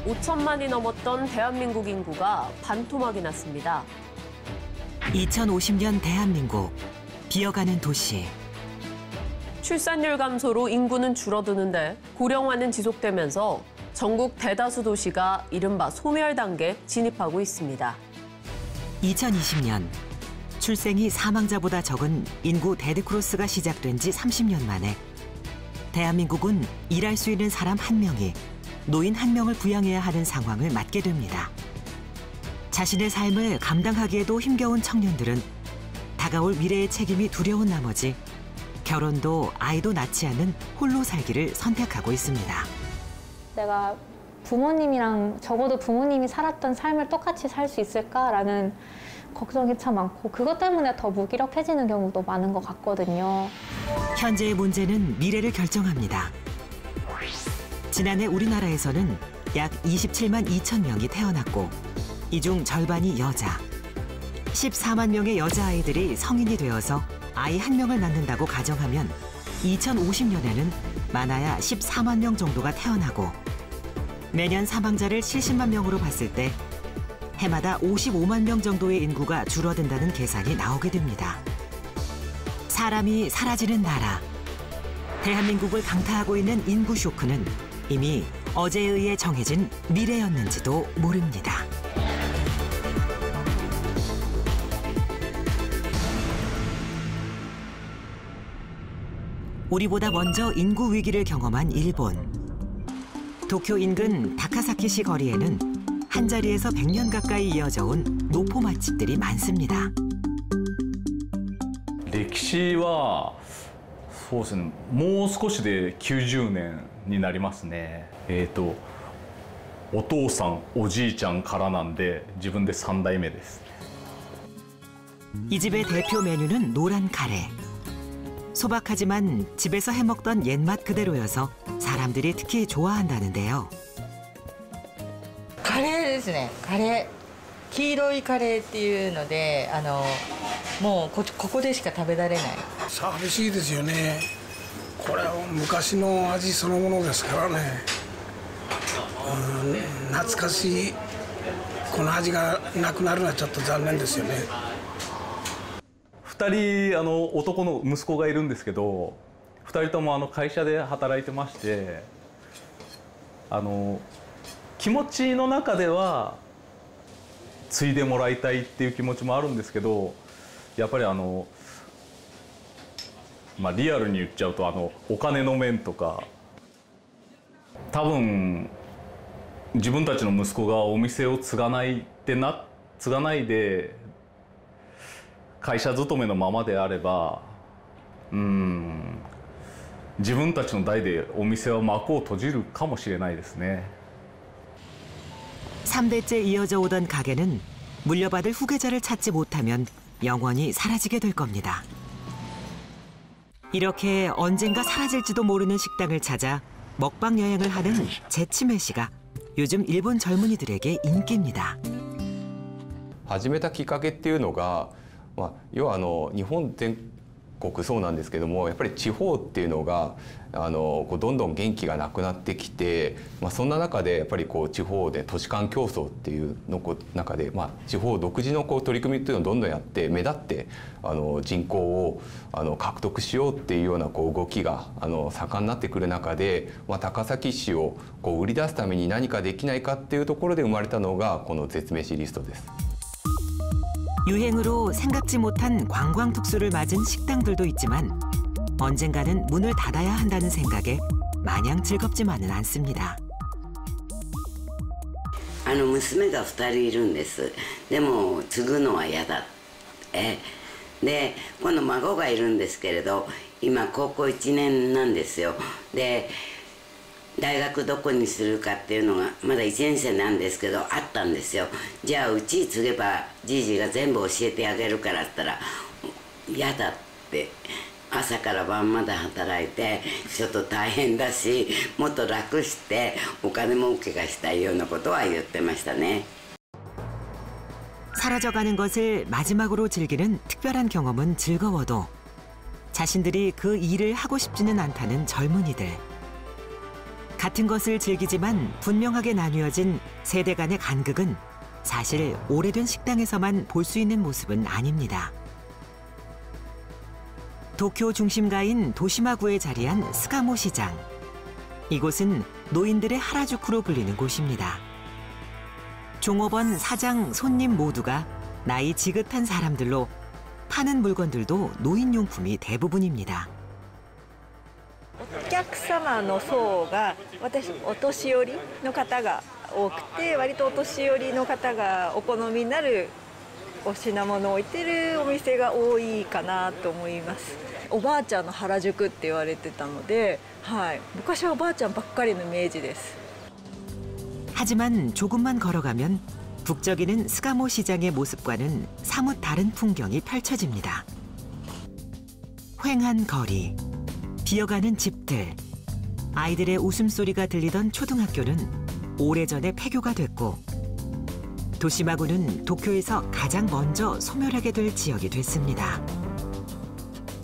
5천만이 넘었던 대한민국 인구가 반토막이 났습니다. 2050년 대한민국, 비어가는 도시. 출산율 감소로 인구는 줄어드는데 고령화는 지속되면서 전국 대다수 도시가 이른바 소멸 단계에 진입하고 있습니다. 2020년, 출생이 사망자보다 적은 인구 데드크로스가 시작된 지 30년 만에 대한민국은 일할 수 있는 사람 1명이 노인 1명을 부양해야 하는 상황을 맞게 됩니다. 자신의 삶을 감당하기에도 힘겨운 청년들은 다가올 미래의 책임이 두려운 나머지 결혼도 아이도 낳지 않는 홀로 살기를 선택하고 있습니다. 내가 부모님이랑 적어도 부모님이 살았던 삶을 똑같이 살 수 있을까라는 걱정이 참 많고 그것 때문에 더 무기력해지는 경우도 많은 것 같거든요. 현재의 문제는 미래를 결정합니다. 지난해 우리나라에서는 약 27만 2천 명이 태어났고 이 중 절반이 여자. 14만 명의 여자아이들이 성인이 되어서 아이 1명을 낳는다고 가정하면 2050년에는 많아야 14만 명 정도가 태어나고 매년 사망자를 70만 명으로 봤을 때 해마다 55만 명 정도의 인구가 줄어든다는 계산이 나오게 됩니다. 사람이 사라지는 나라. 대한민국을 강타하고 있는 인구 쇼크는 이미 어제에 의해 정해진 미래였는지도 모릅니다. 우리보다 먼저 인구 위기를 경험한 일본. 도쿄 인근 다카사키시 거리에는 한자리에서 100년 가까이 이어져 온 노포 맛집들이 많습니다. 歴史はそうですね、もう少しで90年になりますね。お父さん、おじいちゃんからなんで自分で3代目です。 이 집의 대표 메뉴는 노란 카레. 소박하지만 집에서 해먹던 옛맛 그대로여서 사람들이 특히 좋아한다는데요. カレーですね。カレー。黄色いカレーっていうので、もうここでしか食べられない。寂しいですよね。これは昔の味そのものですからね。懐かしいこの味がなくなるのはちょっと残念ですよね。2人男の息子がいるんですけど、2人とも会社で働いてまして、気持ちの中では継いでもらいたいっていう気持ちもあるんですけど、やっぱりリアルに言っちゃうとお金の面とか、多分自分たちの息子がお店を継がないで会社勤めのままであれば、自分たちの代でお店は幕を閉じるかもしれないですね。 3대째 이어져 오던 가게는 물려받을 후계자를 찾지 못하면 영원히 사라지게 될 겁니다. 이렇게 언젠가 사라질지도 모르는 식당을 찾아 먹방 여행을 하는 제치메 씨가 요즘 일본 젊은이들에게 인기입니다. 始めたきっかけっていうのが、要は日本全国そうなんですけども、やっぱり地方っていうのがどんどん元気がなくなってきて、そんな中でやっぱり地方で都市間競争っていうの中で、地方独自の取り組みっていうのをどんどんやって目立って人口を獲得しようっていうような動きが盛んになってくる中で、高崎市を売り出すために何かできないかっていうところで生まれたのがこの絶飯リストです。 유행으로 생각지 못한 관광 특수를 맞은 식당들도 있지만 언젠가는 문을 닫아야 한다는 생각에 마냥 즐겁지만은 않습니다. 娘が2人いるんです。でも継ぐのは嫌だ。で今度孫がいるんですけれど、今高校1年なんですよ。で大学どこにするかっていうのがまだ1年生なんですけどあったんですよ。じゃあうち継げばじいじが全部教えてあげるからって言ったら嫌だって。朝から晩まで働いてちょっと大変だしもっと楽してお金儲けがしたいようなことは言ってましたね。 사라져가는 것을 마지막으로 즐기는 특별한 경험은 즐거워도 자신들이 그 일을 하고 싶지는 않다는 젊은이들. 같은 것을 즐기지만 분명하게 나뉘어진 세대 간의 간극은 사실 오래된 식당에서만 볼 수 있는 모습은 아닙니다. 도쿄 중심가인 도시마구에 자리한 스가모 시장. 이곳은 노인들의 하라주쿠로 불리는 곳입니다. 종업원, 사장, 손님 모두가 나이 지긋한 사람들로 파는 물건들도 노인용품이 대부분입니다. お客様の層がお年寄りの方が多くて、割とお年寄りの方がお好みになるお品物を置いてるお店が多いかなと思います。おばあちゃんの原宿って言われてたので、はい、昔はおばあちゃんばっかりのイメージです。 하지만 조금만 걸어가면 북적이는 스가모 시장의 모습과는 사뭇 다른 풍경이 펼쳐집니다. 휑한 거리, 비어가는 집들, 아이들의 웃음소리가 들리던 초등학교는 오래전에 폐교가 됐고 도시마구는 도쿄에서 가장 먼저 소멸하게 될 지역이 됐습니다.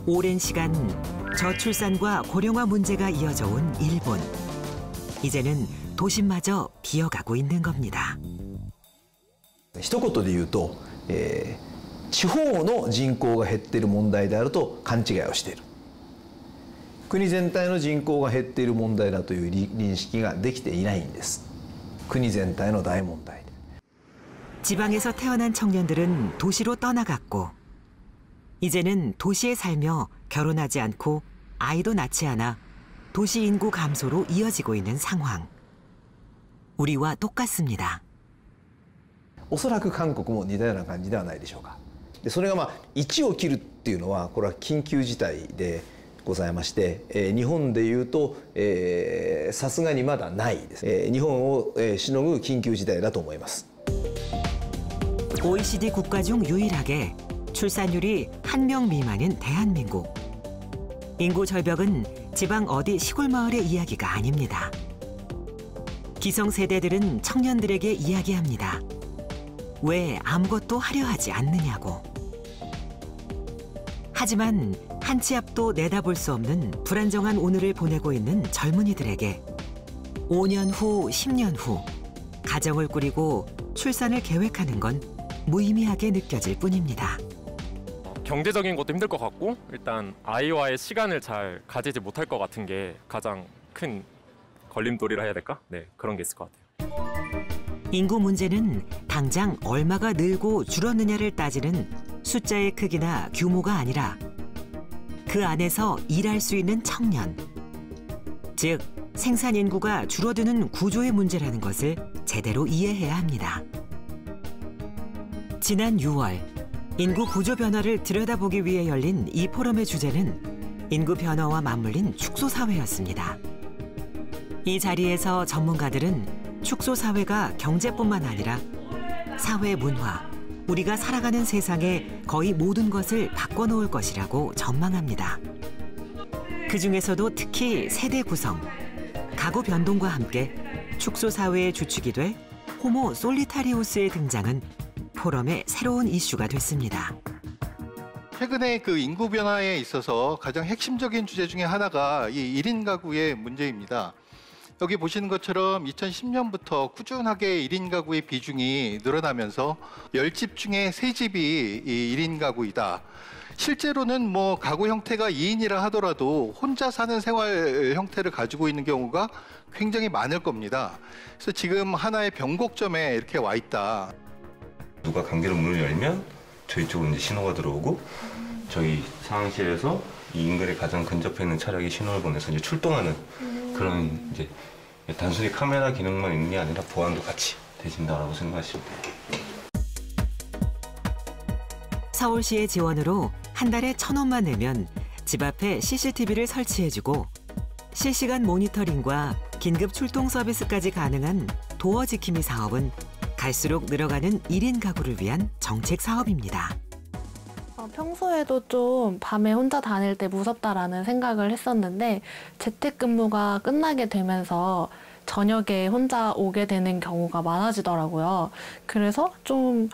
오랜 시간 저출산과 고령화 문제가 이어져 온 일본. 이제는 도심마저 비어가고 있는 겁니다. 一言で言うと、地方の人口が減っている問題であると勘違いをしている。国全体の人口が減っている問題だという認識ができていないんです。国全体の大問題で。 지방에서 태어난 청년들은 도시로 떠나갔고 이제는 도시에 살며 결혼하지 않고 아이도 낳지 않아 도시 인구 감소로 이어지고 있는 상황. 우리와 똑같습니다. おそらく韓国も似たような感じではないでしょうか。でそれが1を切るっていうのはこれは緊急事態でございまして、日本でいうとさすがにまだないです。日本をしのぐ緊急事態だと思います。 OECD 국가 중 유일하게 출산율이 1명 미만인 대한민국. 인구 절벽은 지방 어디 시골 마을의 이야기가 아닙니다. 기성세대들은 청년들에게 이야기합니다. 왜 아무것도 하려 하지 않느냐고. 하지만 한 치 앞도 내다볼 수 없는 불안정한 오늘을 보내고 있는 젊은이들에게 5년 후, 10년 후 가정을 꾸리고 출산을 계획하는 건 무의미하게 느껴질 뿐입니다. 경제적인 것도 힘들 것 같고 일단 아이와의 시간을 잘 가지지 못할 것 같은 게 가장 큰 걸림돌이라 해야 될까? 네, 그런 게 있을 것 같아요. 인구 문제는 당장 얼마가 늘고 줄었느냐를 따지는 숫자의 크기나 규모가 아니라 그 안에서 일할 수 있는 청년, 즉 생산 인구가 줄어드는 구조의 문제라는 것을 제대로 이해해야 합니다. 지난 6월 인구 구조 변화를 들여다보기 위해 열린 이 포럼의 주제는 인구 변화와 맞물린 축소 사회였습니다. 이 자리에서 전문가들은 축소 사회가 경제뿐만 아니라 사회 문화, 우리가 살아가는 세상의 거의 모든 것을 바꿔놓을 것이라고 전망합니다. 그중에서도 특히 세대 구성, 가구 변동과 함께 축소 사회의 주축이 돼 호모 솔리타리우스의 등장은 포럼의 새로운 이슈가 됐습니다. 최근에 그 인구 변화에 있어서 가장 핵심적인 주제 중에 하나가 이 1인 가구의 문제입니다. 여기 보시는 것처럼 2010년부터 꾸준하게 1인 가구의 비중이 늘어나면서 10집 중에 3집이 이 1인 가구이다. 실제로는 뭐 가구 형태가 2인이라 하더라도 혼자 사는 생활 형태를 가지고 있는 경우가 굉장히 많을 겁니다. 그래서 지금 하나의 변곡점에 이렇게 와 있다. 누가 강제로 문을 열면 저희 쪽으로 이제 신호가 들어오고 저희 상황실에서 이 인근에 가장 근접해 있는 차량이 신호를 보내서 이제 출동하는 그런 이제 단순히 카메라 기능만 있는 게 아니라 보안도 같이 되신다라고 생각하시면 돼요. 서울시의 지원으로 한 달에 1,000원만 내면 집 앞에 CCTV를 설치해주고 실시간 모니터링과 긴급 출동 서비스까지 가능한 도어 지킴이 사업은 갈수록 늘어가는 1인 가구를 위한 정책 사업입니다. 평소에도 좀 밤에 혼자 다닐 때 무섭다라는 생각을 했었는데 재택근무가 끝나게 되면서 저녁에 혼자 오게 되는 경우가 많아지더라고요. 그래서 좀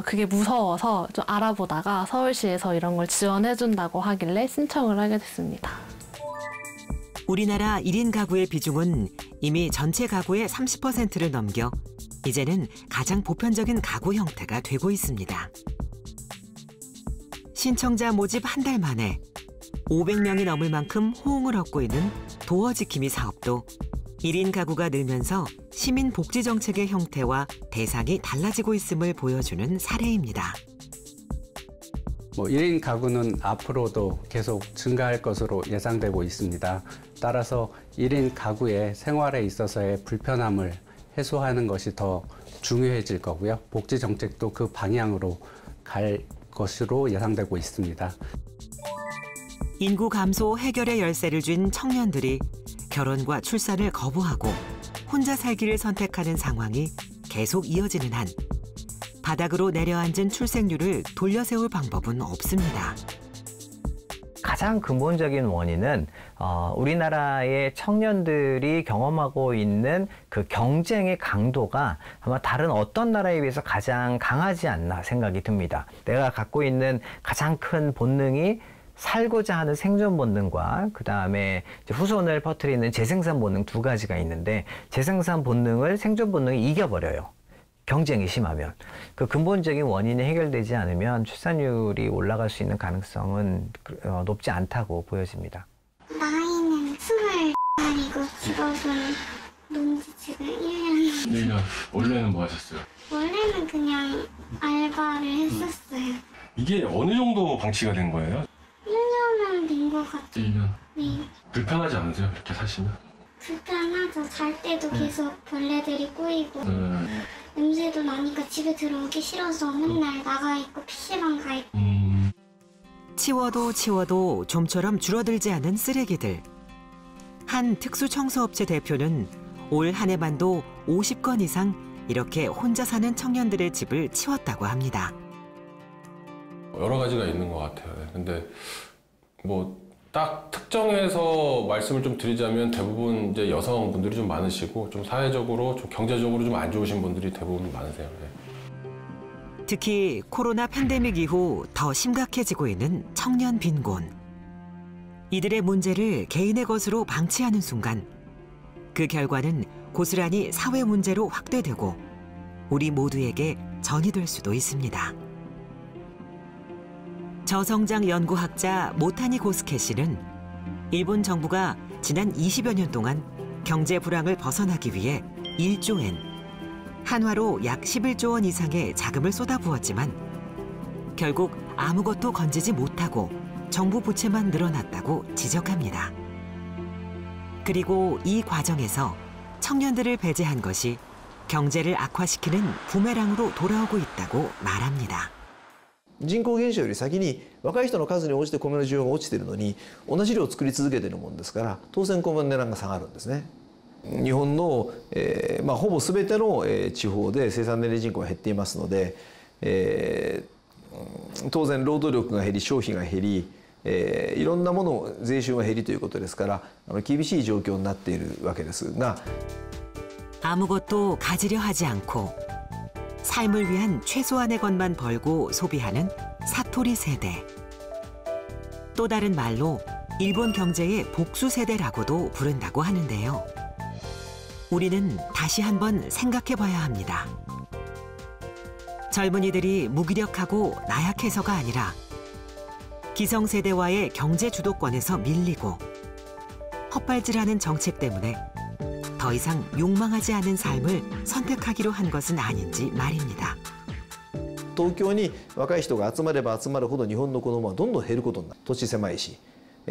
그게 무서워서 좀 알아보다가 서울시에서 이런 걸 지원해준다고 하길래 신청을 하게 됐습니다. 우리나라 1인 가구의 비중은 이미 전체 가구의 30%를 넘겨 이제는 가장 보편적인 가구 형태가 되고 있습니다. 신청자 모집 한 달 만에 500명이 넘을 만큼 호응을 얻고 있는 도어 지킴이 사업도 1인 가구가 늘면서 시민 복지 정책의 형태와 대상이 달라지고 있음을 보여주는 사례입니다. 1인 가구는 앞으로도 계속 증가할 것으로 예상되고 있습니다. 따라서 1인 가구의 생활에 있어서의 불편함을 해소하는 것이 더 중요해질 거고요. 복지 정책도 그 방향으로 갈 것으로 예상되고 있습니다. 인구 감소 해결의 열쇠를 쥔 청년들이 결혼과 출산을 거부하고 혼자 살기를 선택하는 상황이 계속 이어지는 한 바닥으로 내려앉은 출생률을 돌려세울 방법은 없습니다. 가장 근본적인 원인은 우리나라의 청년들이 경험하고 있는 그 경쟁의 강도가 아마 다른 어떤 나라에 비해서 가장 강하지 않나 생각이 듭니다. 내가 갖고 있는 가장 큰 본능이 살고자 하는 생존 본능과 그다음에 후손을 퍼뜨리는 재생산 본능 두 가지가 있는데 재생산 본능을 생존 본능이 이겨버려요. 경쟁이 심하면. 그 근본적인 원인이 해결되지 않으면 출산율이 올라갈 수 있는 가능성은 높지 않다고 보여집니다. 나이는 20살이고 직업은 논지 지금 1년. 1년. 원래는 뭐 하셨어요? 원래는 그냥 알바를 했었어요. 이게 어느 정도 방치가 된 거예요? 1년은 된 것 같아요. 1년. 네. 불편하지 않으세요? 이렇게 사시면? 불편하죠. 잘 때도 계속 벌레들이 꼬이고 냄새도 나니까 집에 들어오기 싫어서 맨날 나가 있고 PC방 가 있고. 치워도 치워도 좀처럼 줄어들지 않은 쓰레기들. 한 특수청소업체 대표는 올 한 해만도 50건 이상 이렇게 혼자 사는 청년들의 집을 치웠다고 합니다. 여러 가지가 있는 것 같아요. 근데 딱 특정해서 말씀을 좀 드리자면 대부분 이제 여성분들이 좀 많으시고 좀 사회적으로 좀 경제적으로 좀 안 좋으신 분들이 대부분 많으세요. 특히 코로나 팬데믹 이후 더 심각해지고 있는 청년 빈곤. 이들의 문제를 개인의 것으로 방치하는 순간 그 결과는 고스란히 사회 문제로 확대되고 우리 모두에게 전이 될 수도 있습니다. 저성장 연구학자 모타니 고스케 씨는 일본 정부가 지난 20여 년 동안 경제 불황을 벗어나기 위해 1조 엔, 한화로 약 11조 원 이상의 자금을 쏟아부었지만 결국 아무것도 건지지 못하고 정부 부채만 늘어났다고 지적합니다. 그리고 이 과정에서 청년들을 배제한 것이 경제를 악화시키는 부메랑으로 돌아오고 있다고 말합니다. 人口減少より先に若い人の数に応じて米の需要が落ちているのに同じ量を作り続けているものですから当然米の値段が下がるんですね。日本の、ほぼ全ての、地方で生産年齢人口が減っていますので、当然労働力が減り消費が減り、いろんなもの税収が減りということですから厳しい状況になっているわけですが 아무것도 가지려 하지 않고 삶을 위한 최소한의 것만 벌고 소비하는 사토리 세대. 또 다른 말로 일본 경제의 복수 세대라고도 부른다고 하는데요. 우리는 다시 한번 생각해 봐야 합니다. 젊은이들이 무기력하고 나약해서가 아니라 기성세대와의 경제 주도권에서 밀리고 헛발질하는 정책 때문에 더 이상 욕망하지 않은 삶을 선택하기로 한 것은 아닌지 말입니다. 東京に若い人が集まれば集まるほど日本の子どもはどんどん減ることになる。土地狭いし、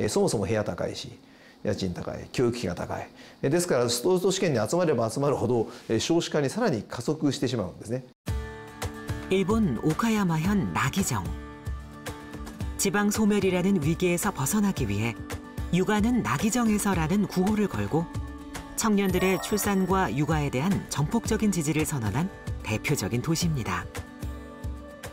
そもそも部屋高いし、家賃高い、教育費が高い。ですから都市圏に集まれば集まるほど少子化にさらに加速してしまうんですね。 일본 오카야마현 나기정. 지방 소멸이라는 위기에서 벗어나기 위해 육아는 나기정에서라는 구호를 걸고 청년들의 출산과 육아에 대한 전폭적인 지지를 선언한 대표적인 도시입니다. や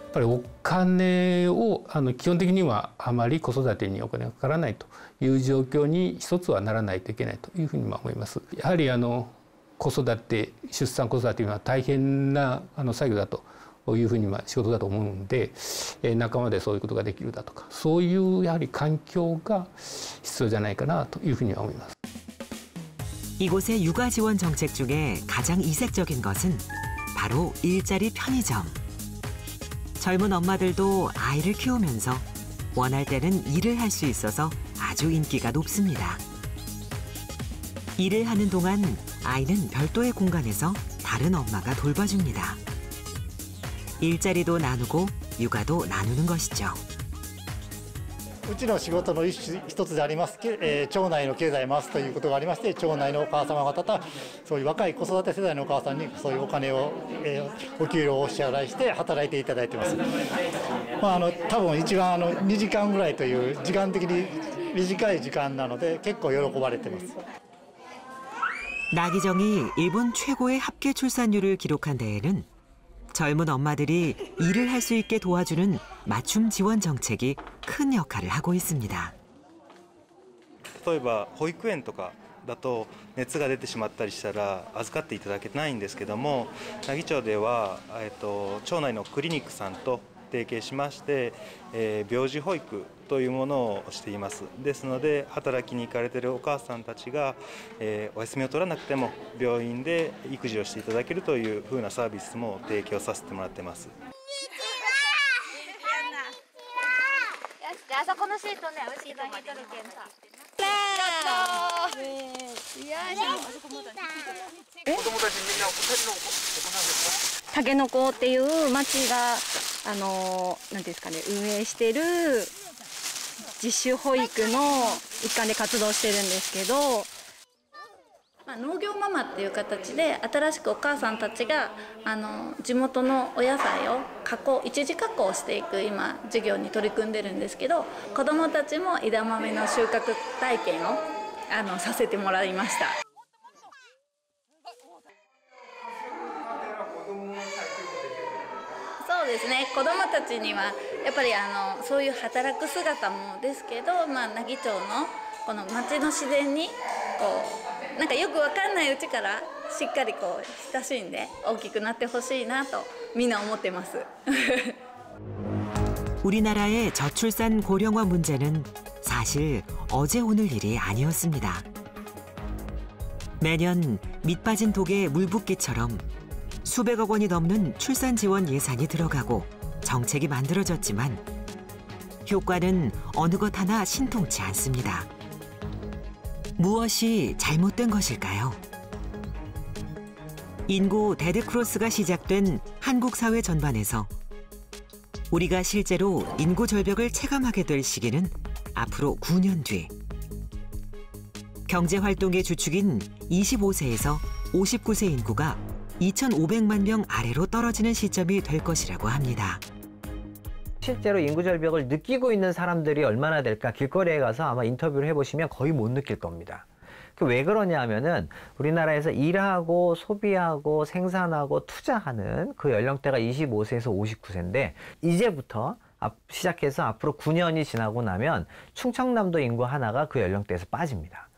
っぱりお金を基本的にはあまり子育てにお金がかからないという状況に一つはならないといけないというふうに思います。やはり子育て出産子育てというのは大変な作業だというふうに仕事だと思うので、仲間でそういうことができるだとかそういうやはり環境が必要じゃないかなというふうには思います。 이곳의 육아 지원 정책 중에 가장 이색적인 것은 바로 일자리 편의점. 젊은 엄마들도 아이를 키우면서 원할 때는 일을 할 수 있어서 아주 인기가 높습니다. 일을 하는 동안 아이는 별도의 공간에서 다른 엄마가 돌봐줍니다. 일자리도 나누고 육아도 나누는 것이죠. うちの仕事の一つであります町内の経済を回すということがありまして、町内のお母様方とそういう若い子育て世代のお母さんにそういうお金を、お給料をお支払いして働いていただいてます。多分一番2時間ぐらいという時間的に短い時間なので結構喜ばれてます。 나기정이 일본 최고의 합계 출산율을 기록한 데에는 젊은 엄마들이 일을 할 수 있게 도와주는 맞춤 지원 정책이 큰 역할을 하고 있습니다. 例えば保育園とかだと熱が出てしまったりしたら預かっていただけないんですけども、奈義町では町内のクリニックさんと提携しまして、病児保育というものをしています。ですので働きに行かれているお母さんたちが、お休みを取らなくても病院で育児をしていただけるというふうなサービスも提供させてもらってます。あそこのシートね、牛が引いとるけんさ。子供たちみんなお二人のお子さんですか？竹の子っていう町がなんですかね、運営している自主保育の一環で活動してるんですけど、農業ママっていう形で新しくお母さんたちが地元のお野菜を一時加工していく今授業に取り組んでるんですけど、子どもたちも枝豆の収穫体験をさせてもらいました。そうですね、子どもたちにはやっぱりそういう働く姿もですけど、奈義町のこの町の自然になんかよくわかんないうちからしっかり親しんで大きくなってほしいなとみんな思ってます。 우리나라의 저출산 고령화 문제는 사실 어제 오늘 일이 아니었습니다. 매년 밑 빠진 독에 물 붓기처럼 수백억 원이 넘는 출산 지원 예산이 들어가고 정책이 만들어졌지만 효과는 어느 것 하나 신통치 않습니다. 무엇이 잘못된 것일까요? 인구 데드크로스가 시작된 한국 사회 전반에서 우리가 실제로 인구 절벽을 체감하게 될 시기는 앞으로 9년 뒤. 경제활동의 주축인 25세에서 59세 인구가 2,500만 명 아래로 떨어지는 시점이 될 것이라고 합니다. 실제로 인구 절벽을 느끼고 있는 사람들이 얼마나 될까 길거리에 가서 아마 인터뷰를 해보시면 거의 못 느낄 겁니다. 왜 그러냐 하면은 우리나라에서 일하고 소비하고 생산하고 투자하는 그 연령대가 25세에서 59세인데 이제부터 시작해서 앞으로 9년이 지나고 나면 충청남도 인구 하나가 그 연령대에서 빠집니다.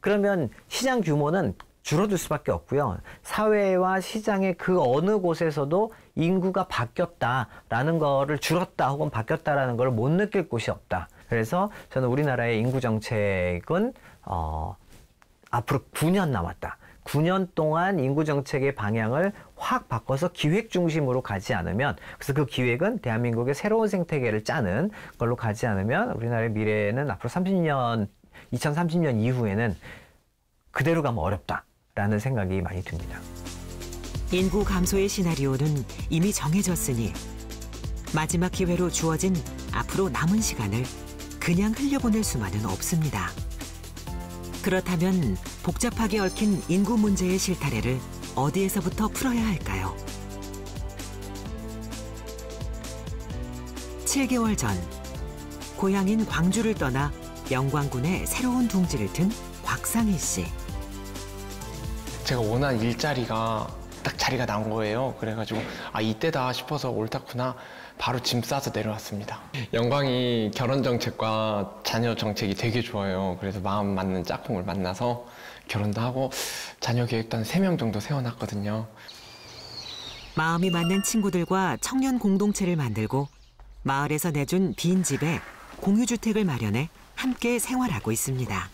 그러면 시장 규모는 줄어들 수밖에 없고요. 사회와 시장의 그 어느 곳에서도 인구가 바뀌었다라는 거를 줄었다 혹은 바뀌었다라는 걸 못 느낄 곳이 없다. 그래서 저는 우리나라의 인구 정책은 앞으로 9년 남았다. 9년 동안 인구 정책의 방향을 확 바꿔서 기획 중심으로 가지 않으면, 그래서 그 기획은 대한민국의 새로운 생태계를 짜는 걸로 가지 않으면 우리나라의 미래는 앞으로 2030년 이후에는 그대로 가면 어렵다라는 생각이 많이 듭니다. 인구 감소의 시나리오는 이미 정해졌으니 마지막 기회로 주어진 앞으로 남은 시간을 그냥 흘려보낼 수만은 없습니다. 그렇다면 복잡하게 얽힌 인구 문제의 실타래를 어디에서부터 풀어야 할까요? 7개월 전 고향인 광주를 떠나 영광군에 새로운 둥지를 튼 곽상희 씨. 제가 원한 일자리가 딱 자리가 난 거예요. 그래가지고 이때다 싶어서 옳다구나. 바로 짐 싸서 내려왔습니다. 영광이 결혼 정책과 자녀 정책이 되게 좋아요. 그래서 마음 맞는 짝꿍을 만나서 결혼도 하고 자녀 계획도 한 3명 정도 세워놨거든요. 마음이 맞는 친구들과 청년 공동체를 만들고 마을에서 내준 빈집에 공유주택을 마련해 함께 생활하고 있습니다.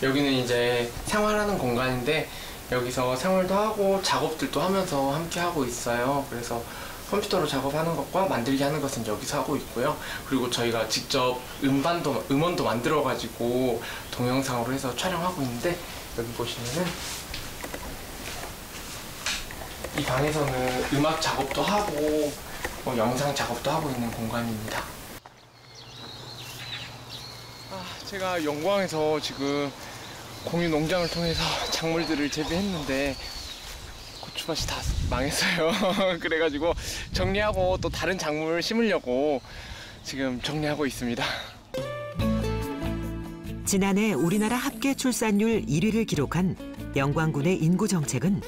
여기는 이제 생활하는 공간인데 여기서 생활도 하고 작업들도 하면서 함께 하고 있어요. 그래서 컴퓨터로 작업하는 것과 만들기 하는 것은 여기서 하고 있고요. 그리고 저희가 직접 음원도 만들어가지고 동영상으로 해서 촬영하고 있는데 여기 보시면은 이 방에서는 음악 작업도 하고 영상 작업도 하고 있는 공간입니다. 제가 영광에서 지금 공유 농장을 통해서 작물들을 재배했는데 고추밭이 다 망했어요. 그래가지고 정리하고 또 다른 작물을 심으려고 지금 정리하고 있습니다. 지난해 우리나라 합계 출산율 1위를 기록한 영광군의 인구 정책은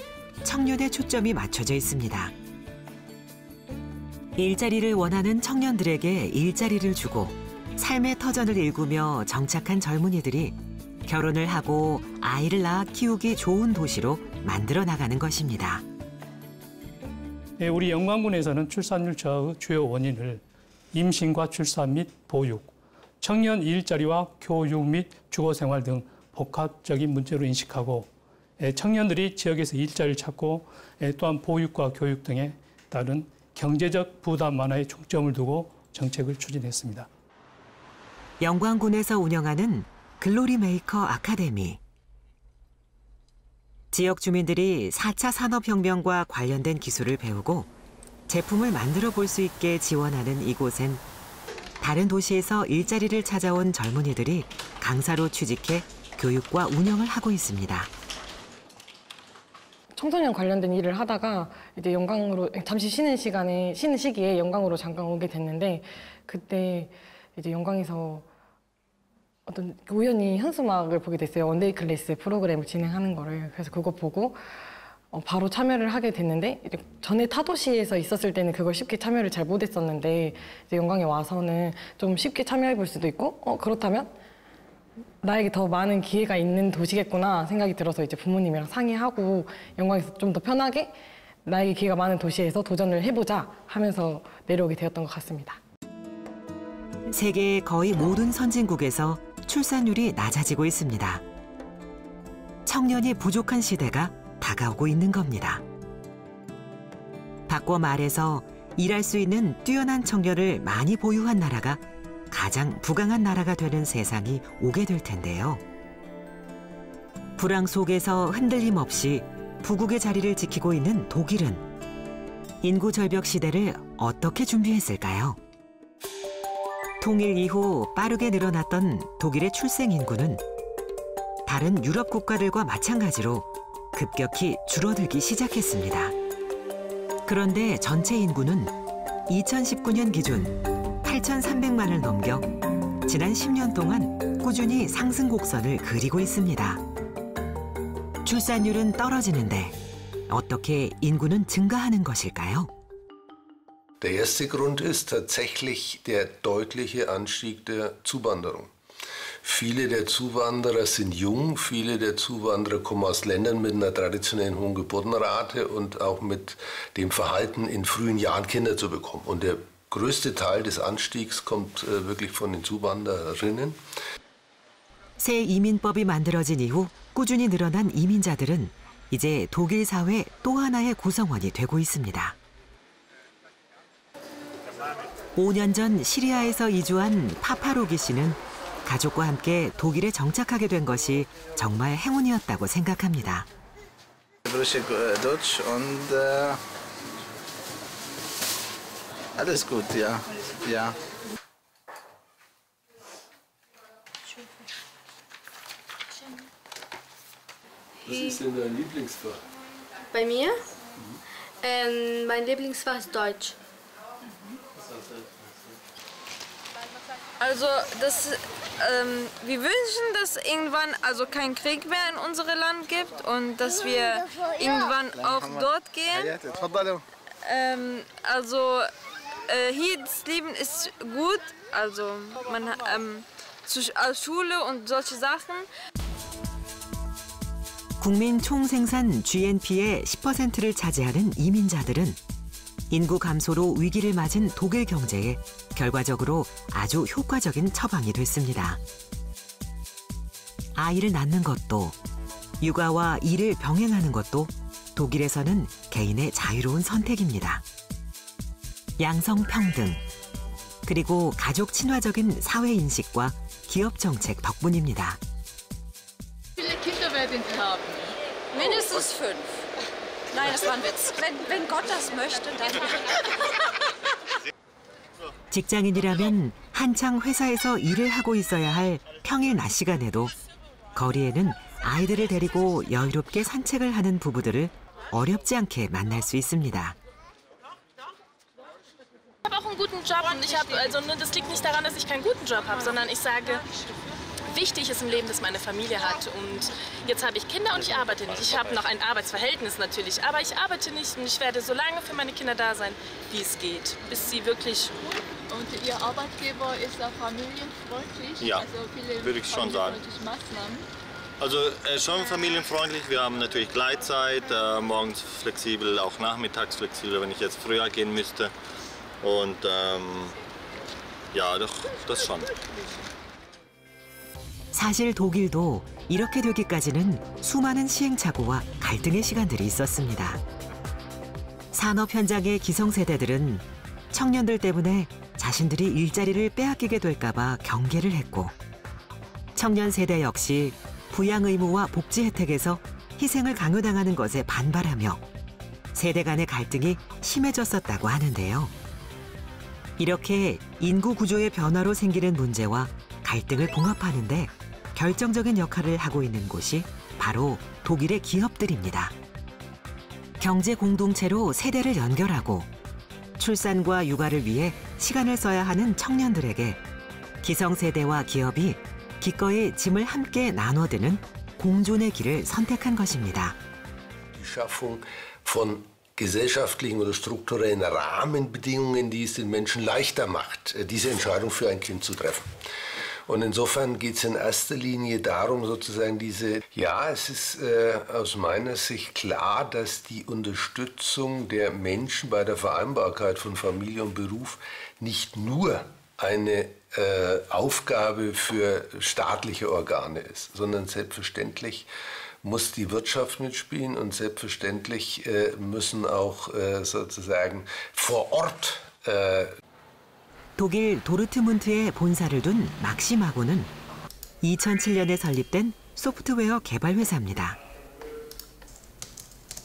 청년에 초점이 맞춰져 있습니다. 일자리를 원하는 청년들에게 일자리를 주고 삶의 터전을 일구며 정착한 젊은이들이 결혼을 하고 아이를 낳아 키우기 좋은 도시로 만들어 나가는 것입니다. 우리 영광군에서는 출산율 저하의 주요 원인을 임신과 출산 및 보육, 청년 일자리와 교육 및 주거생활 등 복합적인 문제로 인식하고 청년들이 지역에서 일자리를 찾고 또한 보육과 교육 등에 따른 경제적 부담 완화에 중점을 두고 정책을 추진했습니다. 영광군에서 운영하는 글로리 메이커 아카데미. 지역 주민들이 4차 산업혁명과 관련된 기술을 배우고 제품을 만들어 볼 수 있게 지원하는 이곳엔 다른 도시에서 일자리를 찾아온 젊은이들이 강사로 취직해 교육과 운영을 하고 있습니다. 청소년 관련된 일을 하다가 이제 영광으로 잠시 쉬는 시기에 영광으로 잠깐 오게 됐는데 그때 이제 영광에서 어떤 우연히 현수막을 보게 됐어요. 원데이 클래스 프로그램을 진행하는 거를. 그래서 그거 보고 바로 참여를 하게 됐는데 전에 타도시에서 있었을 때는 그걸 쉽게 참여를 잘 못했었는데 이제 영광에 와서는 좀 쉽게 참여해 볼 수도 있고 그렇다면 나에게 더 많은 기회가 있는 도시겠구나 생각이 들어서 이제 부모님이랑 상의하고 영광에서 좀 더 편하게 나에게 기회가 많은 도시에서 도전을 해보자 하면서 내려오게 되었던 것 같습니다. 세계의 거의 모든 선진국에서 출산율이 낮아지고 있습니다. 청년이 부족한 시대가 다가오고 있는 겁니다. 바꿔 말해서 일할 수 있는 뛰어난 청년을 많이 보유한 나라가 가장 부강한 나라가 되는 세상이 오게 될 텐데요. 불황 속에서 흔들림 없이 부국의 자리를 지키고 있는 독일은 인구 절벽 시대를 어떻게 준비했을까요? 통일 이후 빠르게 늘어났던 독일의 출생 인구는 다른 유럽 국가들과 마찬가지로 급격히 줄어들기 시작했습니다. 그런데 전체 인구는 2019년 기준 8,300만을 넘겨 지난 10년 동안 꾸준히 상승 곡선을 그리고 있습니다. 출산율은 떨어지는데 어떻게 인구는 증가하는 것일까요? Der erste Grund ist tatsächlich der deutliche Anstieg der Zuwanderung. Viele der Zuwanderer sind jung, viele der Zuwanderer kommen aus Ländern mit einer traditionellen hohen Geburtenrate und auch mit dem Verhalten, in frühen Jahren Kinder zu bekommen. Und der größte Teil des Anstiegs kommt wirklich von den Zuwandererinnen. 새 이민법이 만들어진 이후 꾸준히 늘어난 이민자들은 이제 독일 사회 또 하나의 구성원이 되고 있습니다. 5년 전 시리아에서 이주한 파파로기 씨는 가족과 함께 독일에 정착하게 된 것이 정말 행운이었다고 생각합니다. Deutsch und alles gut, ja. Ja. Was ist denn dein Lieblingsfach? Bei mir? Mein Lieblingsfach ist Deutsch. Also wir wünschen, dass irgendwann kein Krieg mehr in unserem Land gibt und dass wir irgendwann auch dort gehen. Hier das Leben ist gut, also man Schule und solche Sachen. 국민 총생산 GNP의 10%를 차지하는 이민자들은 인구 감소로 위기를 맞은 독일 경제에 결과적으로 아주 효과적인 처방이 됐습니다. 아이를 낳는 것도 육아와 일을 병행하는 것도 독일에서는 개인의 자유로운 선택입니다. 양성평등, 그리고 가족 친화적인 사회인식과 기업 정책 덕분입니다. Wie viele Kinder werden Sie haben? Mindestens 5. Nein, das war ein Witz. Wenn Gott das möchte, dann. 직장인이라면 한창 회사에서 일을 하고 있어야 할 평일 낮 시간에도 거리에는 아이들을 데리고 여유롭게 산책을 하는 부부들을 어렵지 않게 만날 수 있습니다. Ich habe auch einen guten Job und das liegt nicht daran, dass ich keinen guten Job habe, sondern ich sage, wichtig ist im Leben, dass meine Familie hat. Und jetzt habe ich Kinder und ich arbeite nicht. Ich habe noch ein Arbeitsverhältnis natürlich, aber ich arbeite nicht und ich werde so lange für meine Kinder da sein, wie es geht, bis sie wirklich. Und Ihr Arbeitgeber ist auch familienfreundlich? Ja, also viele würde ich schon sagen. Maßnahmen. Also schon familienfreundlich. Wir haben natürlich Gleitzeit, morgens flexibel, auch nachmittags flexibel, wenn ich jetzt früher gehen müsste. Und ja, doch, das schon. 사실 독일도 이렇게 되기까지는 수많은 시행착오와 갈등의 시간들이 있었습니다. 산업 현장의 기성세대들은 청년들 때문에 자신들이 일자리를 빼앗기게 될까 봐 경계를 했고, 청년 세대 역시 부양 의무와 복지 혜택에서 희생을 강요당하는 것에 반발하며 세대 간의 갈등이 심해졌었다고 하는데요. 이렇게 인구 구조의 변화로 생기는 문제와 갈등을 봉합하는 데 결정적인 역할을 하고 있는 곳이 바로 독일의 기업들입니다. 경제 공동체로 세대를 연결하고 출산과 육아를 위해 시간을 써야 하는 청년들에게 기성세대와 기업이 기꺼이 짐을 함께 나눠드는 공존의 길을 선택한 것입니다. Die Schaffung von gesellschaftlichen oder strukturellen Rahmenbedingungen, die es den Menschen leichter macht, diese Entscheidung für ein Kind zu treffen. Und insofern geht es in erster Linie darum, sozusagen es ist aus meiner Sicht klar, dass die Unterstützung der Menschen bei der Vereinbarkeit von Familie und Beruf nicht nur eine Aufgabe für staatliche Organe ist, sondern selbstverständlich muss die Wirtschaft mitspielen und selbstverständlich müssen auch sozusagen vor Ort 독일 도르트문트에 본사를 둔 막시마고는 2007년에 설립된 소프트웨어 개발 회사입니다.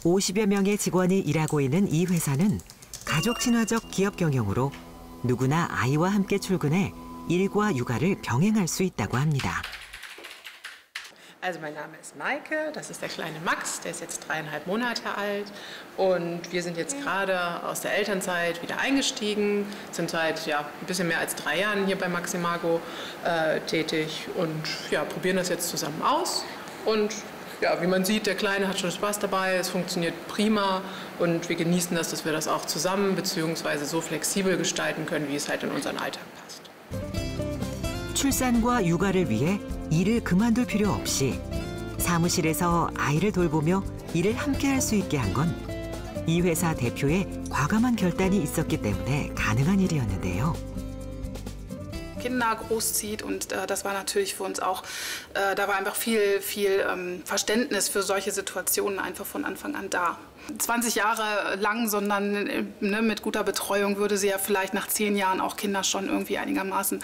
50여 명의 직원이 일하고 있는 이 회사는 가족 친화적 기업 경영으로 누구나 아이와 함께 출근해 일과 육아를 병행할 수 있다고 합니다. Also mein Name ist Maike, das ist der kleine Max, der ist jetzt 3,5 Monate alt und wir sind jetzt gerade aus der Elternzeit wieder eingestiegen, sind seit ein bisschen mehr als 3 Jahren hier bei Maximago tätig und probieren das jetzt zusammen aus. Und wie man sieht, der Kleine hat schon Spaß dabei, es funktioniert prima und wir genießen das, dass wir das auch zusammen bzw. so flexibel gestalten können, wie es halt in unseren Alltag passt. 출산과 육아를 위해 일을 그만둘 필요 없이 사무실에서 아이를 돌보며 일을 함께 할 수 있게 한 건 이 회사 대표의 과감한 결단이 있었기 때문에 가능한 일이었는데요. Kinder großzieht und das war natürlich für uns auch, da war einfach viel Verständnis für solche Situationen einfach von Anfang an da. 20 Jahre lang, sondern mit guter Betreuung würde sie ja vielleicht nach 10 Jahren auch Kinder schon irgendwie einigermaßen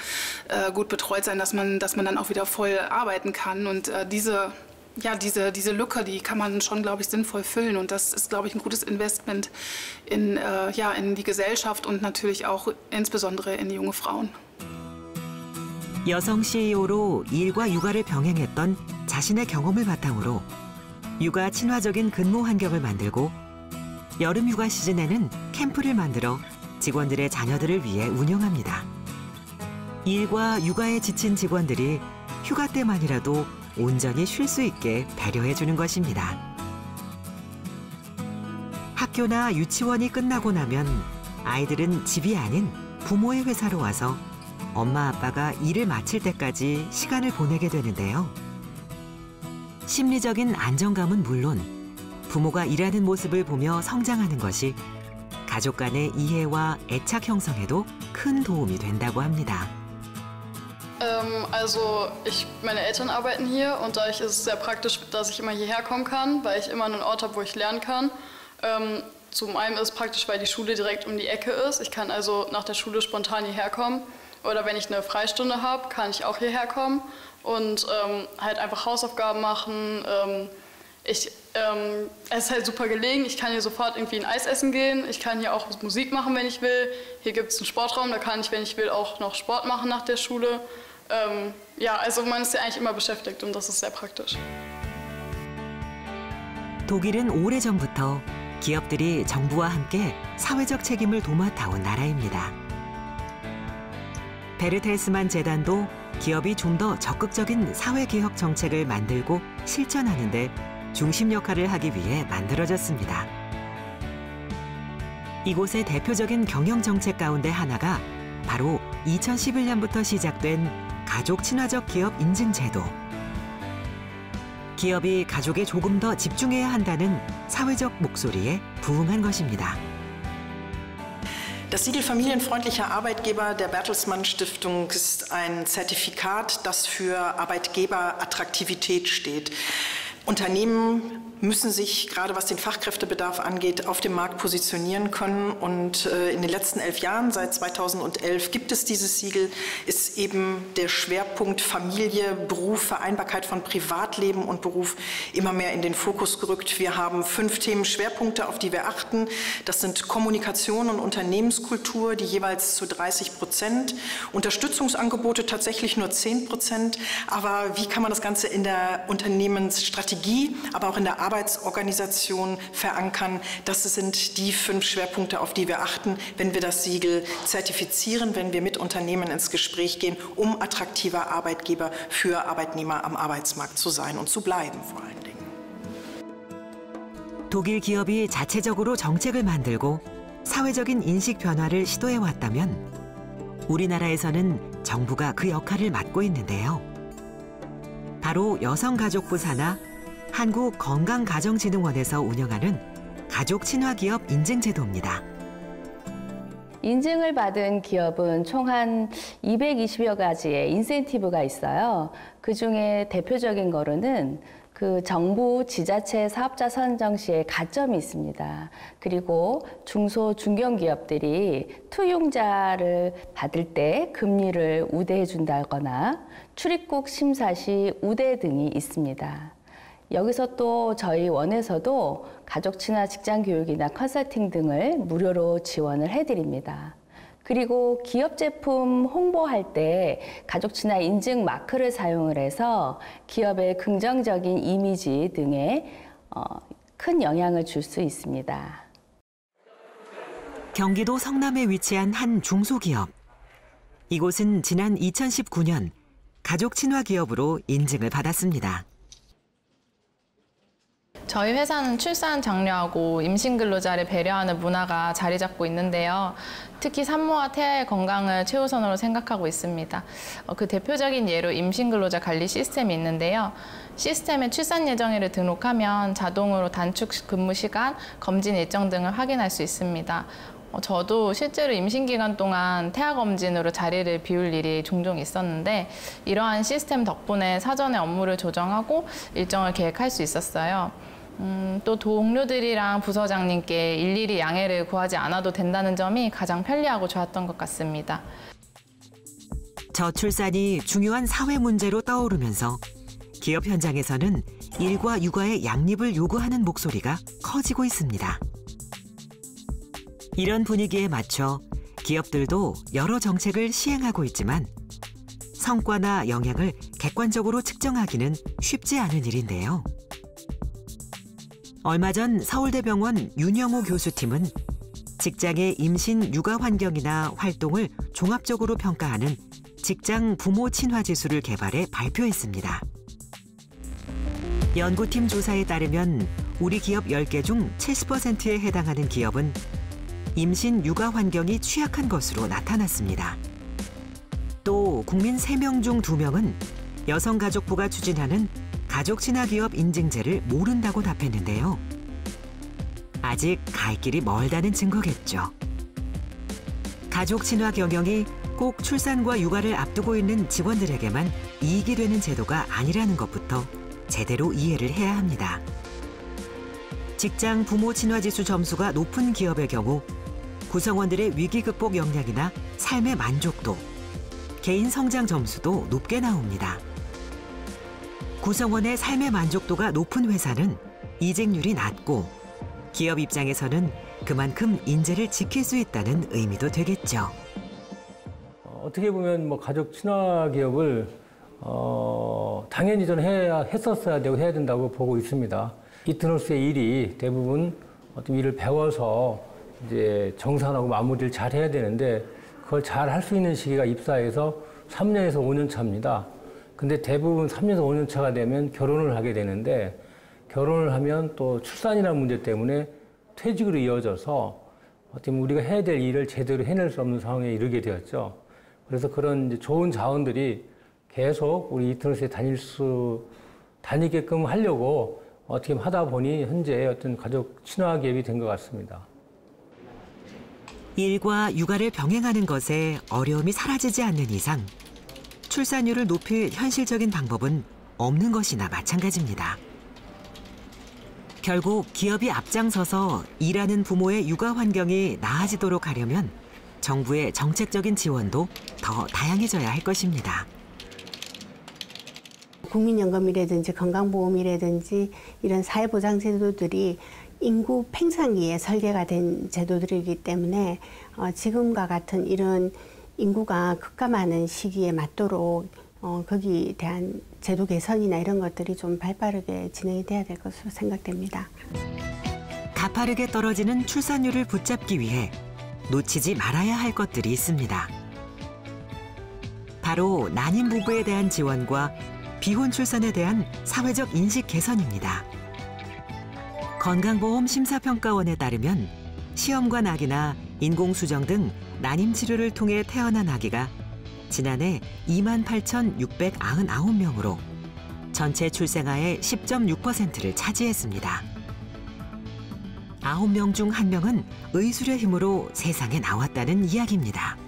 gut betreut sein, dass man dann auch wieder voll arbeiten kann und diese Lücke, die kann man schon, glaube ich, sinnvoll füllen und das ist, glaube ich, ein gutes Investment in die Gesellschaft und natürlich auch insbesondere in junge Frauen. 여성 CEO로 일과 육아를 병행했던 자신의 경험을 바탕으로 육아 친화적인 근무 환경을 만들고 여름 휴가 시즌에는 캠프를 만들어 직원들의 자녀들을 위해 운영합니다. 일과 육아에 지친 직원들이 휴가 때만이라도 온전히 쉴 수 있게 배려해주는 것입니다. 학교나 유치원이 끝나고 나면 아이들은 집이 아닌 부모의 회사로 와서 엄마 아빠가 일을 마칠 때까지 시간을 보내게 되는데요. 심리적인 안정감은 물론 부모가 일하는 모습을 보며 성장하는 것이 가족 간의 이해와 애착 형성에도 큰 도움이 된다고 합니다. Also meine Eltern arbeiten hier und dadurch ist es sehr praktisch, dass ich immer hierher kommen kann, weil ich immer einen Ort habe, wo ich lernen kann. Zum einen ist es praktisch, weil die Schule direkt um die Ecke ist. Ich kann also nach der Schule spontan hierher kommen. Oder wenn ich eine Freistunde habe, kann ich auch hierher kommen und halt einfach Hausaufgaben machen. Es ist halt super gelegen. Ich kann hier sofort irgendwie ein Eis essen gehen. Ich kann hier auch Musik machen, wenn ich will. Hier gibt es einen Sportraum, da kann ich, wenn ich will, auch noch Sport machen nach der Schule. Ja, also man ist ja eigentlich immer beschäftigt und das ist sehr praktisch. 독일은 오래전부터 기업들이 정부와 함께 사회적 책임을 도맡아온 나라입니다. 베르텔스만 재단도 기업이 좀 더 적극적인 사회개혁 정책을 만들고 실천하는 데 중심 역할을 하기 위해 만들어졌습니다. 이곳의 대표적인 경영 정책 가운데 하나가 바로 2011년부터 시작된 가족 친화적 기업 인증 제도. 기업이 가족에 조금 더 집중해야 한다는 사회적 목소리에 부응한 것입니다. Das Siegel familienfreundlicher Arbeitgeber der Bertelsmann Stiftung ist ein Zertifikat, das für Arbeitgeberattraktivität steht. Unternehmen müssen sich, gerade was den Fachkräftebedarf angeht, auf dem Markt positionieren können. Und in den letzten 11 Jahren, seit 2011, gibt es dieses Siegel, ist eben der Schwerpunkt Familie, Beruf, Vereinbarkeit von Privatleben und Beruf immer mehr in den Fokus gerückt. Wir haben 5 Themenschwerpunkte, auf die wir achten. Das sind Kommunikation und Unternehmenskultur, die jeweils zu 30%, Unterstützungsangebote tatsächlich nur 10%. Aber wie kann man das Ganze in der Unternehmensstrategie, aber auch in der Arbeitsorganisation verankern? Das sind die 5 Schwerpunkte, auf die wir achten, wenn wir das Siegel zertifizieren, wenn wir mit Unternehmen ins Gespräch gehen, um attraktiver Arbeitgeber für Arbeitnehmer am Arbeitsmarkt zu sein und zu bleiben vor allen Dingen. 독일 기업이 자체적으로 정책을 만들고 사회적인 인식 변화를 시도해 왔다면 우리나라에서는 정부가 그 역할을 맡고 있는데요. 바로 여성가족부 산하 한국건강가정진흥원에서 운영하는 가족친화기업 인증제도입니다. 인증을 받은 기업은 총 한 220여 가지의 인센티브가 있어요. 그중에 대표적인 거로는 그 정부 지자체 사업자 선정 시에 가점이 있습니다. 그리고 중소 중견기업들이 투용자를 받을 때 금리를 우대해 준다거나 출입국 심사 시 우대 등이 있습니다. 여기서 또 저희 원에서도 가족 친화 직장 교육이나 컨설팅 등을 무료로 지원을 해드립니다. 그리고 기업 제품 홍보할 때 가족 친화 인증 마크를 사용을 해서 기업의 긍정적인 이미지 등에 큰 영향을 줄 수 있습니다. 경기도 성남에 위치한 한 중소기업. 이곳은 지난 2019년 가족 친화 기업으로 인증을 받았습니다. 저희 회사는 출산 장려하고 임신 근로자를 배려하는 문화가 자리 잡고 있는데요. 특히 산모와 태아의 건강을 최우선으로 생각하고 있습니다. 그 대표적인 예로 임신 근로자 관리 시스템이 있는데요. 시스템에 출산 예정일을 등록하면 자동으로 단축 근무 시간, 검진 일정 등을 확인할 수 있습니다. 저도 실제로 임신 기간 동안 태아 검진으로 자리를 비울 일이 종종 있었는데 이러한 시스템 덕분에 사전에 업무를 조정하고 일정을 계획할 수 있었어요. 또 동료들이랑 부서장님께 일일이 양해를 구하지 않아도 된다는 점이 가장 편리하고 좋았던 것 같습니다. 저출산이 중요한 사회 문제로 떠오르면서 기업 현장에서는 일과 육아의 양립을 요구하는 목소리가 커지고 있습니다. 이런 분위기에 맞춰 기업들도 여러 정책을 시행하고 있지만 성과나 영향을 객관적으로 측정하기는 쉽지 않은 일인데요. 얼마 전 서울대병원 윤영호 교수팀은 직장의 임신 육아 환경이나 활동을 종합적으로 평가하는 직장 부모 친화 지수를 개발해 발표했습니다. 연구팀 조사에 따르면 우리 기업 10개 중 70%에 해당하는 기업은 임신 육아 환경이 취약한 것으로 나타났습니다. 또 국민 3명 중 2명은 여성가족부가 추진하는 가족친화기업 인증제를 모른다고 답했는데요. 아직 갈 길이 멀다는 증거겠죠. 가족친화 경영이 꼭 출산과 육아를 앞두고 있는 직원들에게만 이익이 되는 제도가 아니라는 것부터 제대로 이해를 해야 합니다. 직장 부모 친화지수 점수가 높은 기업의 경우 구성원들의 위기 극복 역량이나 삶의 만족도, 개인 성장 점수도 높게 나옵니다. 구성원의 삶의 만족도가 높은 회사는 이직률이 낮고 기업 입장에서는 그만큼 인재를 지킬 수 있다는 의미도 되겠죠. 어떻게 보면 뭐 가족 친화 기업을 당연히 저는 했었어야 되고 해야 된다고 보고 있습니다. 이트너스의 일이 대부분 어떤 일을 배워서 이제 정산하고 마무리를 잘 해야 되는데 그걸 잘 할 수 있는 시기가 입사해서 3년에서 5년 차입니다. 근데 대부분 3년에서 5년 차가 되면 결혼을 하게 되는데 결혼을 하면 또 출산이라는 문제 때문에 퇴직으로 이어져서 어떻게 보면 우리가 해야 될 일을 제대로 해낼 수 없는 상황에 이르게 되었죠. 그래서 그런 이제 좋은 자원들이 계속 우리 이트너스에 다니게끔 하려고 어떻게 하다 보니 현재 어떤 가족 친화 기업이 된 것 같습니다. 일과 육아를 병행하는 것에 어려움이 사라지지 않는 이상 출산율을 높일 현실적인 방법은 없는 것이나 마찬가지입니다. 결국 기업이 앞장서서 일하는 부모의 육아 환경이 나아지도록 하려면 정부의 정책적인 지원도 더 다양해져야 할 것입니다. 국민연금이라든지 건강보험이라든지 이런 사회보장 제도들이 인구 팽창기에 설계가 된 제도들이기 때문에 지금과 같은 이런 인구가 급감하는 시기에 맞도록 거기에 대한 제도 개선이나 이런 것들이 좀 발빠르게 진행이 돼야 될 것으로 생각됩니다. 가파르게 떨어지는 출산율을 붙잡기 위해 놓치지 말아야 할 것들이 있습니다. 바로 난임 부부에 대한 지원과 비혼 출산에 대한 사회적 인식 개선입니다. 건강보험 심사평가원에 따르면 시험관 아기나 인공수정 등 난임 치료를 통해 태어난 아기가 지난해 28,699명으로 전체 출생아의 10.6%를 차지했습니다. 9명 중 1명은 의술의 힘으로 세상에 나왔다는 이야기입니다.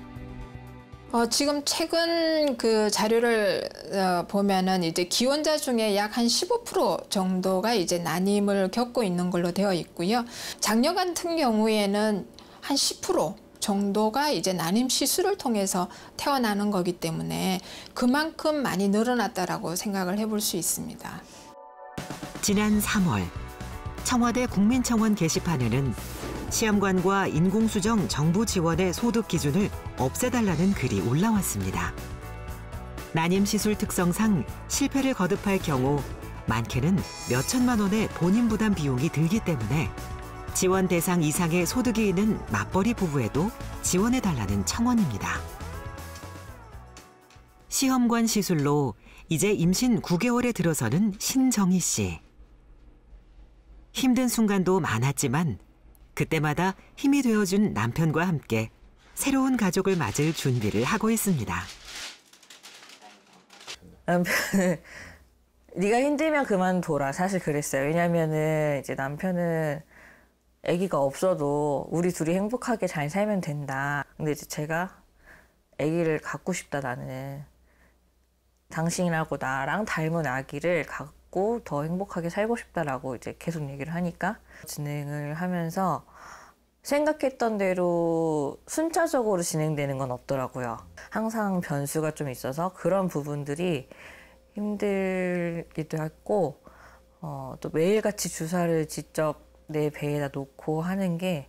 지금 최근 그 자료를 보면은 이제 기혼자 중에 약 한 15% 정도가 이제 난임을 겪고 있는 걸로 되어 있고요. 장녀 같은 경우에는 한 10% 정도가 이제 난임 시술을 통해서 태어나는 거기 때문에 그만큼 많이 늘어났다라고 생각을 해볼 수 있습니다. 지난 3월 청와대 국민청원 게시판에는 시험관과 인공수정 정부 지원의 소득 기준을 없애달라는 글이 올라왔습니다. 난임 시술 특성상 실패를 거듭할 경우 많게는 몇 천만 원의 본인 부담 비용이 들기 때문에 지원 대상 이상의 소득이 있는 맞벌이 부부에도 지원해달라는 청원입니다. 시험관 시술로 이제 임신 9개월에 들어서는 신정희 씨. 힘든 순간도 많았지만 그때마다 힘이 되어준 남편과 함께 새로운 가족을 맞을 준비를 하고 있습니다. 남편은 네가 힘들면 그만둬라 사실 그랬어요. 왜냐면은 이제 남편은 아기가 없어도 우리 둘이 행복하게 잘 살면 된다. 근데 이제 제가 아기를 갖고 싶다 나는. 당신하고 나랑 닮은 아기를 갖고 더 행복하게 살고 싶다라고 이제 계속 얘기를 하니까 진행을 하면서 생각했던 대로 순차적으로 진행되는 건 없더라고요. 항상 변수가 좀 있어서 그런 부분들이 힘들기도 했고 또 매일같이 주사를 직접 내 배에다 놓고 하는 게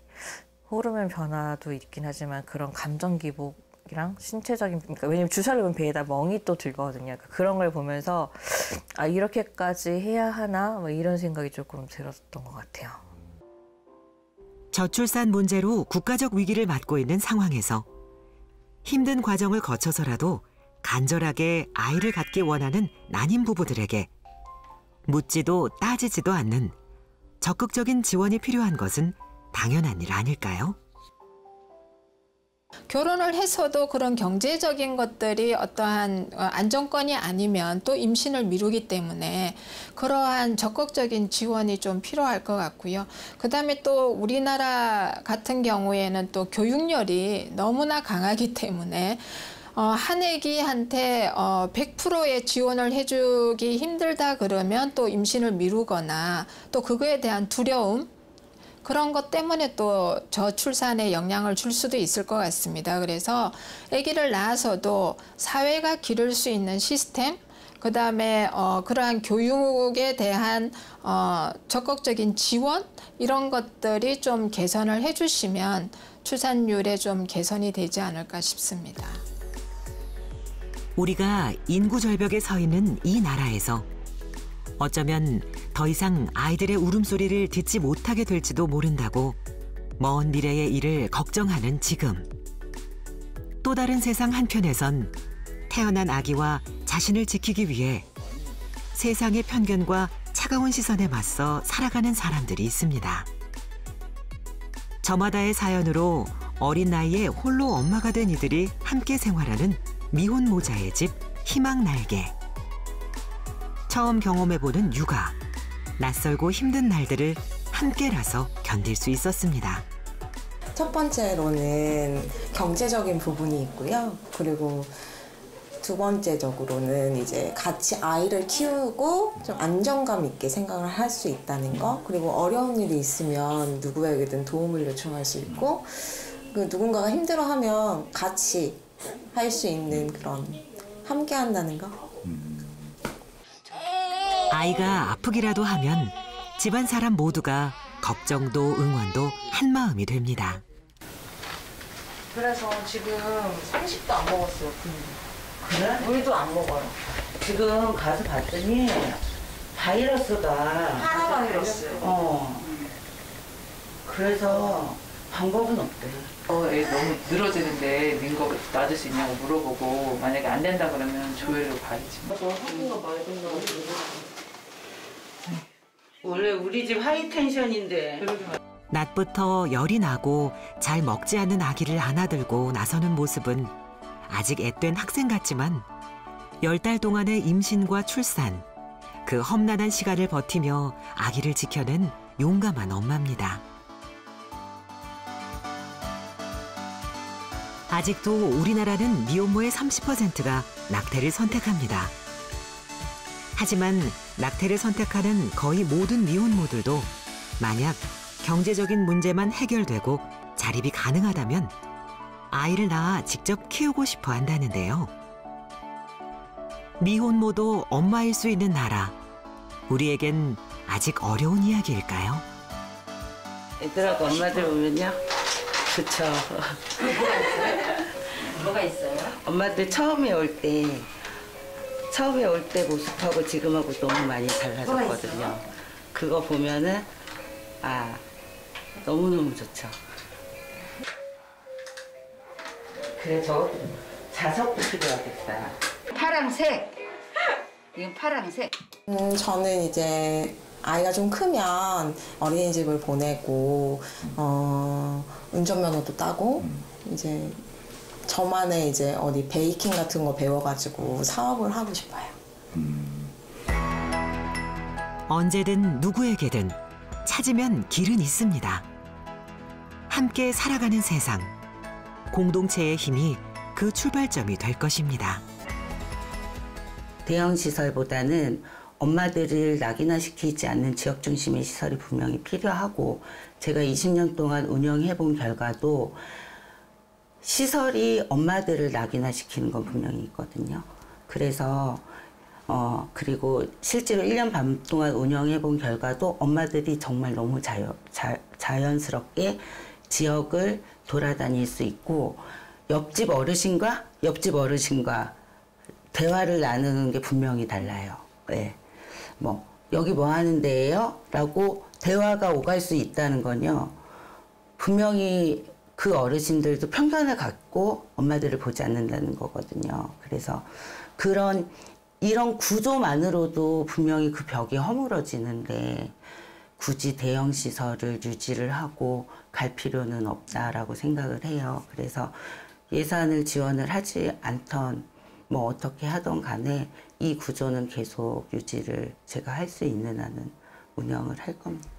호르몬 변화도 있긴 하지만 그런 감정 기복이랑 신체적인 그러니까 왜냐면 주사를 놓은 배에다 멍이 또 들거든요. 그러니까 그런 걸 보면서 아 이렇게까지 해야 하나 뭐 이런 생각이 조금 들었던 것 같아요. 저출산 문제로 국가적 위기를 맞고 있는 상황에서 힘든 과정을 거쳐서라도 간절하게 아이를 갖기 원하는 난임 부부들에게 묻지도 따지지도 않는 적극적인 지원이 필요한 것은 당연한 일 아닐까요? 결혼을 해서도 그런 경제적인 것들이 어떠한 안정권이 아니면 또 임신을 미루기 때문에 그러한 적극적인 지원이 좀 필요할 것 같고요. 그다음에 또 우리나라 같은 경우에는 또 교육열이 너무나 강하기 때문에 한 애기한테 100%의 지원을 해주기 힘들다 그러면 또 임신을 미루거나 또 그거에 대한 두려움, 그런 것 때문에 또 저출산에 영향을 줄 수도 있을 것 같습니다. 그래서 아기를 낳아서도 사회가 기를 수 있는 시스템, 그다음에 그러한 교육에 대한 적극적인 지원, 이런 것들이 좀 개선을 해주시면 출산율에 좀 개선이 되지 않을까 싶습니다. 우리가 인구 절벽에 서 있는 이 나라에서 어쩌면 더 이상 아이들의 울음소리를 듣지 못하게 될지도 모른다고 먼 미래의 일을 걱정하는 지금. 또 다른 세상 한편에선 태어난 아기와 자신을 지키기 위해 세상의 편견과 차가운 시선에 맞서 살아가는 사람들이 있습니다. 저마다의 사연으로 어린 나이에 홀로 엄마가 된 이들이 함께 생활하는 미혼 모자의 집 희망날개. 처음 경험해보는 육아, 낯설고 힘든 날들을 함께라서 견딜 수 있었습니다. 첫 번째로는 경제적인 부분이 있고요. 그리고 두 번째적으로는 이제 같이 아이를 키우고 좀 안정감 있게 생각을 할 수 있다는 거. 그리고 어려운 일이 있으면 누구에게든 도움을 요청할 수 있고, 그 누군가가 힘들어하면 같이 할 수 있는 그런 함께 한다는 거. 아이가 아프기라도 하면 집안 사람 모두가 걱정도 응원도 한마음이 됩니다. 그래서 지금 상식도 안 먹었어요. 그래? 물도 안 먹어요. 지금 가서 봤더니 바이러스가 파라바이러스. 그래서 방법은 없대. 애 너무 늘어지는데 민거 놔줄 수 있냐고 물어보고 만약에 안 된다 그러면 조회를 가야지. 원래 우리 집 하이텐션인데. 낮부터 열이 나고 잘 먹지 않는 아기를 안아들고 나서는 모습은 아직 앳된 학생 같지만 10달 동안의 임신과 출산, 그 험난한 시간을 버티며 아기를 지켜낸 용감한 엄마입니다. 아직도 우리나라는 미혼모의 30%가 낙태를 선택합니다. 하지만 낙태를 선택하는 거의 모든 미혼모들도 만약 경제적인 문제만 해결되고 자립이 가능하다면 아이를 낳아 직접 키우고 싶어 한다는데요. 미혼모도 엄마일 수 있는 나라, 우리에겐 아직 어려운 이야기일까요? 애들하고 엄마들 오면요. 그쵸. 뭐가 있어요? 엄마들 처음에 올 때 모습하고 지금하고 너무 많이 달라졌거든요. 그거 보면은 너무너무 좋죠. 그래, 저 자석도 필요하겠다. 파랑색. 이건 파랑색. 저는 이제 아이가 좀 크면 어린이집을 보내고 운전면허도 따고 이제 저만의 이제 어디 베이킹 같은 거 배워가지고 사업을 하고 싶어요. 언제든 누구에게든 찾으면 길은 있습니다. 함께 살아가는 세상, 공동체의 힘이 그 출발점이 될 것입니다. 대형 시설보다는 엄마들을 낙인화시키지 않는 지역 중심의 시설이 분명히 필요하고, 제가 20년 동안 운영해본 결과도 시설이 엄마들을 낙인화시키는 건 분명히 있거든요. 그래서 그리고 실제로 1년 반 동안 운영해본 결과도 엄마들이 정말 너무 자연스럽게 지역을 돌아다닐 수 있고, 옆집 어르신과 대화를 나누는 게 분명히 달라요. 네. 여기 뭐 하는 데예요? 라고 대화가 오갈 수 있다는 건요, 분명히 그 어르신들도 편견을 갖고 엄마들을 보지 않는다는 거거든요. 그래서 이런 구조만으로도 분명히 그 벽이 허물어지는데, 굳이 대형 시설을 유지를 하고 갈 필요는 없다라고 생각을 해요. 그래서 예산을 지원을 하지 않던 뭐 어떻게 하던 간에 이 구조는 계속 유지를 제가 할 수 있는 한은 운영을 할 겁니다.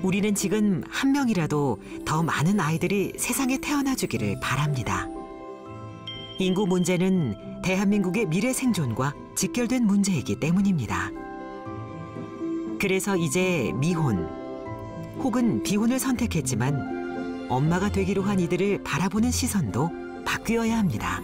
우리는 지금 한 명이라도 더 많은 아이들이 세상에 태어나 주기를 바랍니다. 인구 문제는 대한민국의 미래 생존과 직결된 문제이기 때문입니다. 그래서 이제 미혼 혹은 비혼을 선택했지만 엄마가 되기로 한 이들을 바라보는 시선도 바뀌어야 합니다.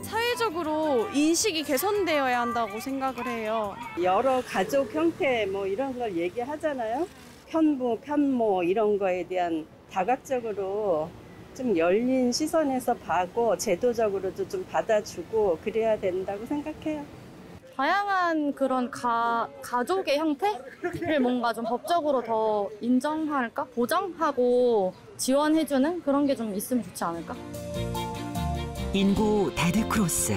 사회적으로 인식이 개선되어야 한다고 생각을 해요. 여러 가족 형태 뭐 이런 걸 얘기하잖아요. 편부, 편모 이런 거에 대한 다각적으로 좀 열린 시선에서 봐고 제도적으로도 좀 받아주고 그래야 된다고 생각해요. 다양한 그런 가족의 형태를 뭔가 좀 법적으로 더 인정할까? 보장하고 지원해주는 그런 게 좀 있으면 좋지 않을까? 인구 데드크로스.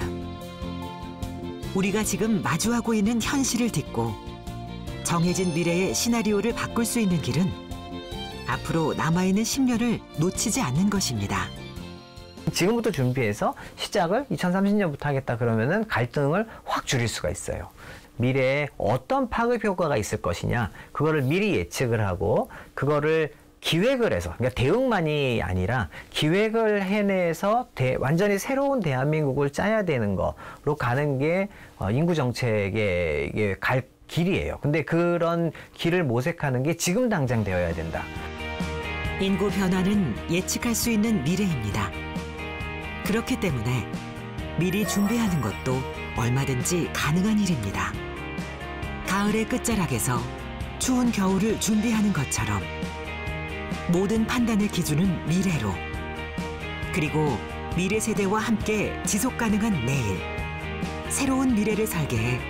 우리가 지금 마주하고 있는 현실을 딛고 정해진 미래의 시나리오를 바꿀 수 있는 길은 앞으로 남아있는 10년을 놓치지 않는 것입니다. 지금부터 준비해서 시작을 2030년부터 하겠다 그러면은 갈등을 확 줄일 수가 있어요. 미래에 어떤 파급 효과가 있을 것이냐, 그거를 미리 예측을 하고 그거를 기획을 해서, 그러니까 대응만이 아니라 기획을 해내서 완전히 새로운 대한민국을 짜야 되는 거로 가는 게 인구 정책의 갈 길이에요. 근데 그런 길을 모색하는 게 지금 당장 되어야 된다. 인구 변화는 예측할 수 있는 미래입니다. 그렇기 때문에 미리 준비하는 것도 얼마든지 가능한 일입니다. 가을의 끝자락에서 추운 겨울을 준비하는 것처럼 모든 판단의 기준은 미래로, 그리고 미래 세대와 함께 지속 가능한 내일, 새로운 미래를 설계해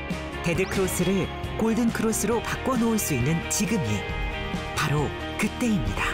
데드크로스를 골든크로스로 바꿔놓을 수 있는 지금이 바로 그때입니다.